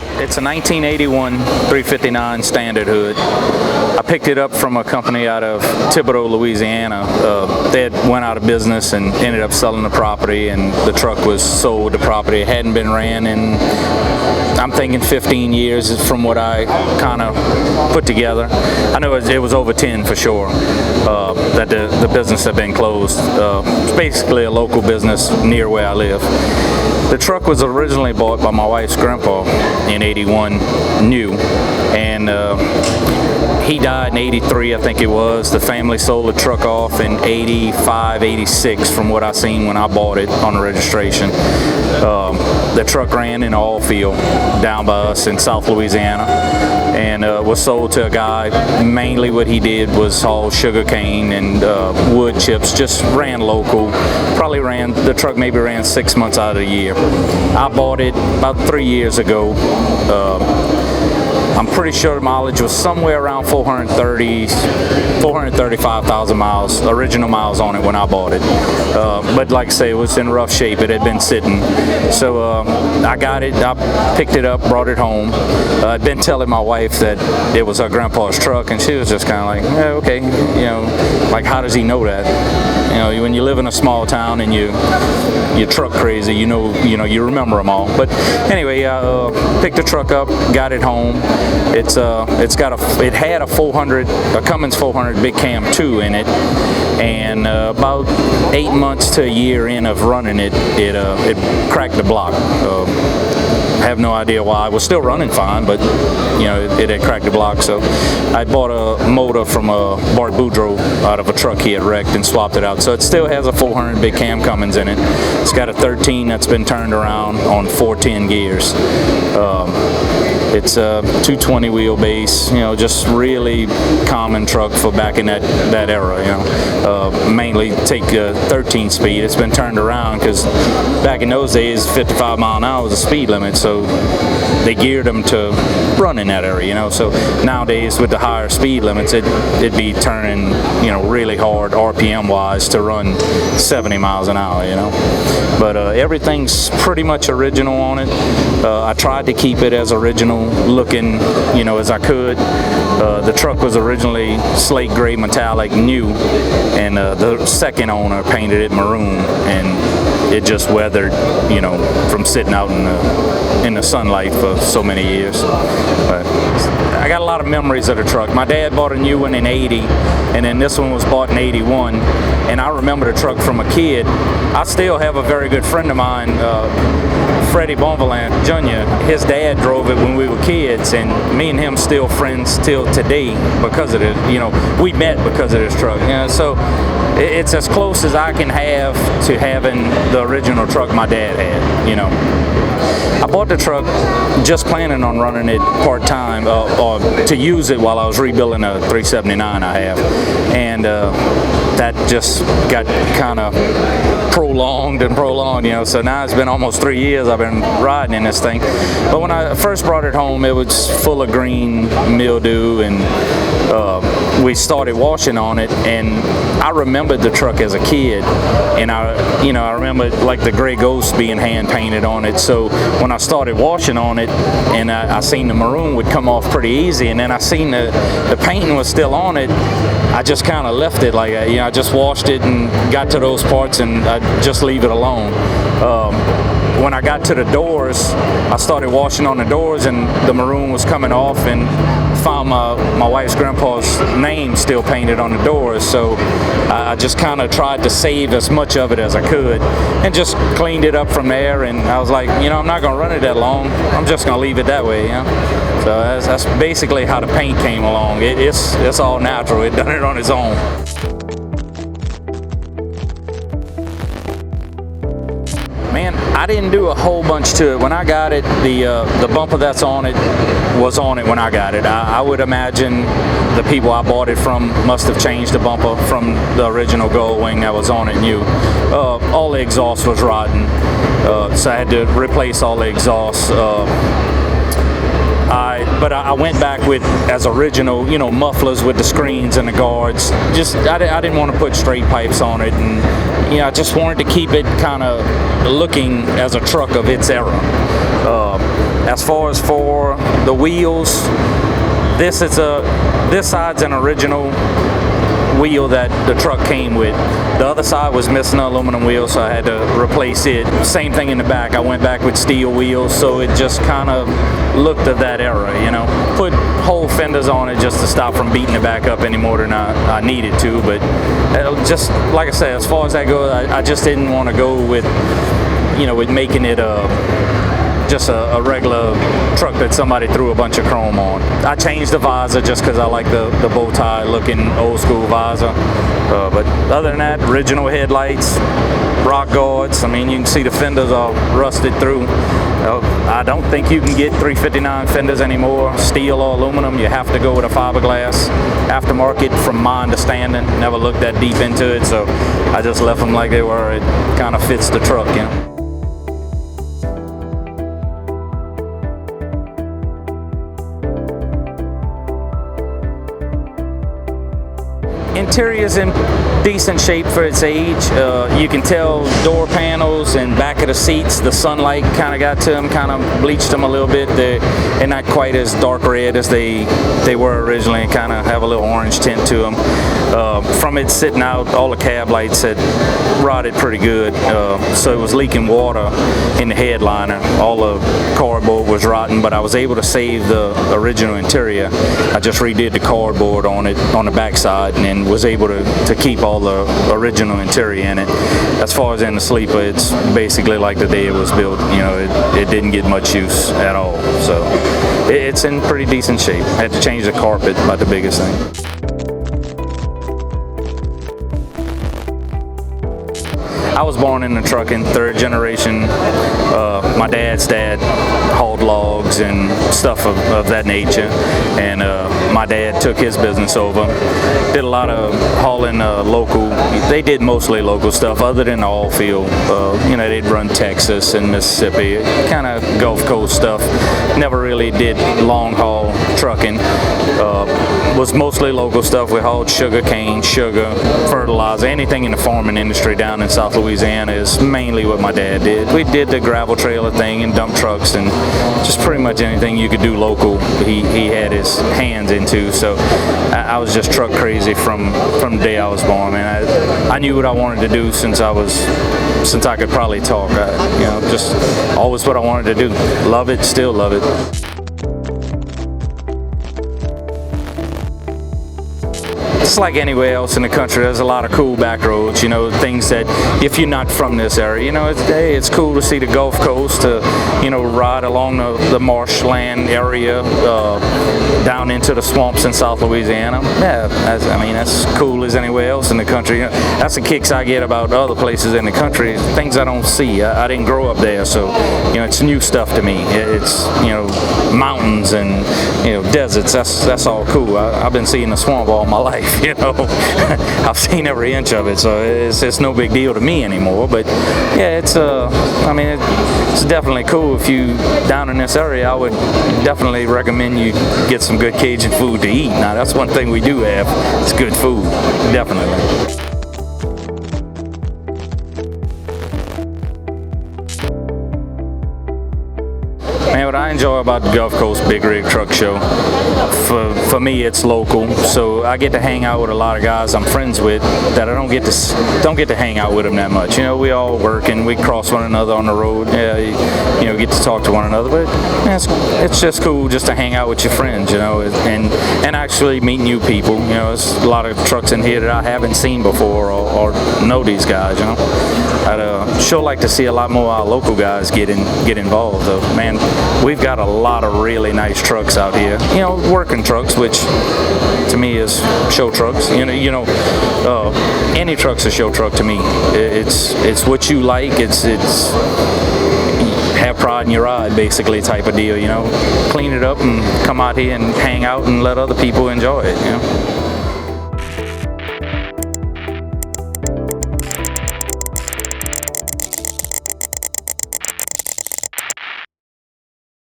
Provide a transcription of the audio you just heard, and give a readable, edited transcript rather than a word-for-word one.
It's a 1981 359 standard hood. I picked it up from a company out of Thibodeau, Louisiana. They had went out of business and ended up selling the property, and the truck was sold. The property hadn't been ran in, I'm thinking 15 years from what I kind of put together. I know it was over 10 for sure, that the business had been closed. It's basically a local business near where I live. The truck was originally bought by my wife's grandpa in 81, new, and he died in 83, I think it was. The family sold the truck off in 85, 86 from what I seen when I bought it on the registration. The truck ran in an oil field down by us in South Louisiana, and was sold to a guy. Mainly what he did was haul sugar cane and wood chips, just ran local. The truck maybe ran 6 months out of the year. I bought it about 3 years ago. I'm pretty sure the mileage was somewhere around 435,000 miles, original miles on it when I bought it. But like I say, it was in rough shape. It had been sitting. So I got it, I picked it up, brought it home. I'd been telling my wife that it was her grandpa's truck, and she was just kind of like, yeah, okay, you know, like, how does he know that? You know, when you live in a small town and you're truck crazy, you know, you remember them all. But anyway, I picked the truck up, got it home. It had a Cummins 400 big cam 2 in it, and about 8 months to a year in of running it, it cracked the block. I have no idea why. It was still running fine, but you know, it had cracked the block. So I bought a motor from Bart Boudreaux out of a truck he had wrecked and swapped it out. So it still has a 400 big cam Cummins in it. It's got a 13 that's been turned around on 410 gears. It's a 220 wheelbase, you know, just really common truck for back in that era, you know. Mainly take a 13 speed. It's been turned around because back in those days, 55 mile an hour was the speed limit, so they geared them to run in that area, you know. So nowadays with the higher speed limits, it'd be turning, you know, really hard RPM wise to run 70 miles an hour, you know. But everything's pretty much original on it. I tried to keep it as original looking, you know, as I could. The truck was originally slate gray metallic new, and the second owner painted it maroon, and it just weathered, you know, from sitting out in the sunlight for so many years. But I got a lot of memories of the truck. My dad bought a new one in 80, and then this one was bought in 81, and I remember the truck from a kid. I still have a very good friend of mine, Freddie Bonvalant Jr. His dad drove it when we were kids, and me and him still friends till today because of it. You know, we met because of this truck. You know, so it's as close as I can have to having the original truck my dad had. You know, I bought the truck just planning on running it part-time, or to use it while I was rebuilding a 379 I have, and that just got kind of prolonged, you know. So now it's been almost 3 years I've been riding in this thing. But when I first brought it home, it was full of green mildew, and we started washing on it, and I remembered the truck as a kid, and I remember like the gray ghost being hand painted on it. So when I started washing on it, and I seen the maroon would come off pretty easy, and then I seen the painting was still on it, I just kind of left it like, you know, I just washed it and got to those parts, and I just leave it alone. When I got to the doors, I started washing on the doors, and the maroon was coming off, and found my wife's grandpa's name still painted on the doors. So I just kind of tried to save as much of it as I could, and just cleaned it up from there. And I was like, you know, I'm not going to run it that long. I'm just going to leave it that way, you know. So that's basically how the paint came along. It's all natural. It done it on its own. Man, I didn't do a whole bunch to it. When I got it, the bumper that's on it was on it when I got it. I would imagine the people I bought it from must have changed the bumper from the original gold wing that was on it new. All the exhaust was rotten, so I had to replace all the exhausts. But I went back with as original, you know, mufflers with the screens and the guards. Just I didn't want to put straight pipes on it, and you know, I just wanted to keep it kind of looking as a truck of its era. As far as for the wheels, this side's an original wheel that the truck came with. The other side was missing an aluminum wheel, so I had to replace it. Same thing in the back. I went back with steel wheels, so it just kind of looked of that era, you know. Put whole fenders on it just to stop from beating it back up any more than I needed to, but just like I said, as far as that goes, I just didn't want to go with, you know, with making it just a regular truck that somebody threw a bunch of chrome on. I changed the visor just because I like the bow tie looking old school visor. But other than that, original headlights, rock guards. I mean, you can see the fenders are rusted through. I don't think you can get 359 fenders anymore, steel or aluminum. You have to go with a fiberglass aftermarket from my understanding. Never looked that deep into it, so I just left them like they were. It kind of fits the truck, you know. Interior's in decent shape for its age. You can tell door panels and back of the seats, the sunlight kind of got to them, kind of bleached them a little bit. They're not quite as dark red as they were originally, and kind of have a little orange tint to them. From it sitting out, all the cab lights had rotted pretty good, so it was leaking water in the headliner. All the cardboard was rotten, but I was able to save the original interior. I just redid the cardboard on it on the backside, and then was able to keep all the original interior in it. As far as in the sleeper, it's basically like the day it was built. You know, it didn't get much use at all, so it's in pretty decent shape. I had to change the carpet, about the biggest thing. I was born in the trucking, third generation. My dad's dad hauled logs and stuff of that nature, and my dad took his business over. Did a lot of hauling local. They did mostly local stuff, other than the oil field. You know, they'd run Texas and Mississippi, kind of Gulf Coast stuff. Never really did long haul trucking. Was mostly local stuff. We hauled sugar cane, sugar, fertilizer, anything in the farming industry down in South Louisiana is mainly what my dad did. We did the gravel trailer thing and dump trucks and just pretty much anything you could do local, he had his hands into. So I was just truck crazy from the day I was born. I knew what I wanted to do since I could probably talk. You know, just always what I wanted to do. Love it, still love it. Just like anywhere else in the country, there's a lot of cool back roads, you know, things that if you're not from this area, you know, it's cool to see the Gulf Coast, to, you know, ride along the marshland area, down into the swamps in South Louisiana. Yeah, I mean, that's cool as anywhere else in the country. You know, that's the kicks I get about other places in the country, things I don't see. I didn't grow up there, so, you know, it's new stuff to me. It's, you know, mountains and, you know, deserts, that's all cool. I've been seeing the swamp all my life. You know, I've seen every inch of it, so it's no big deal to me anymore. But yeah, I mean, it's definitely cool. If you down in this area, I would definitely recommend you get some good Cajun food to eat. Now, that's one thing we do have. It's good food, definitely. Man, what I enjoy about the Gulf Coast Big Rig Truck Show, for me, it's local. So I get to hang out with a lot of guys I'm friends with that I don't get to hang out with them that much. You know, we all work and we cross one another on the road. Yeah, you know, get to talk to one another. But yeah, it's just cool just to hang out with your friends, you know, and actually meet new people. You know, there's a lot of trucks in here that I haven't seen before or know these guys. You know, I'd sure like to see a lot more of our local guys get involved. Though, man. We've got a lot of really nice trucks out here. You know, working trucks, which to me is show trucks. You know, any truck's a show truck to me. It's what you like. It's have pride in your ride, basically, type of deal. You know, clean it up and come out here and hang out and let other people enjoy it. You know.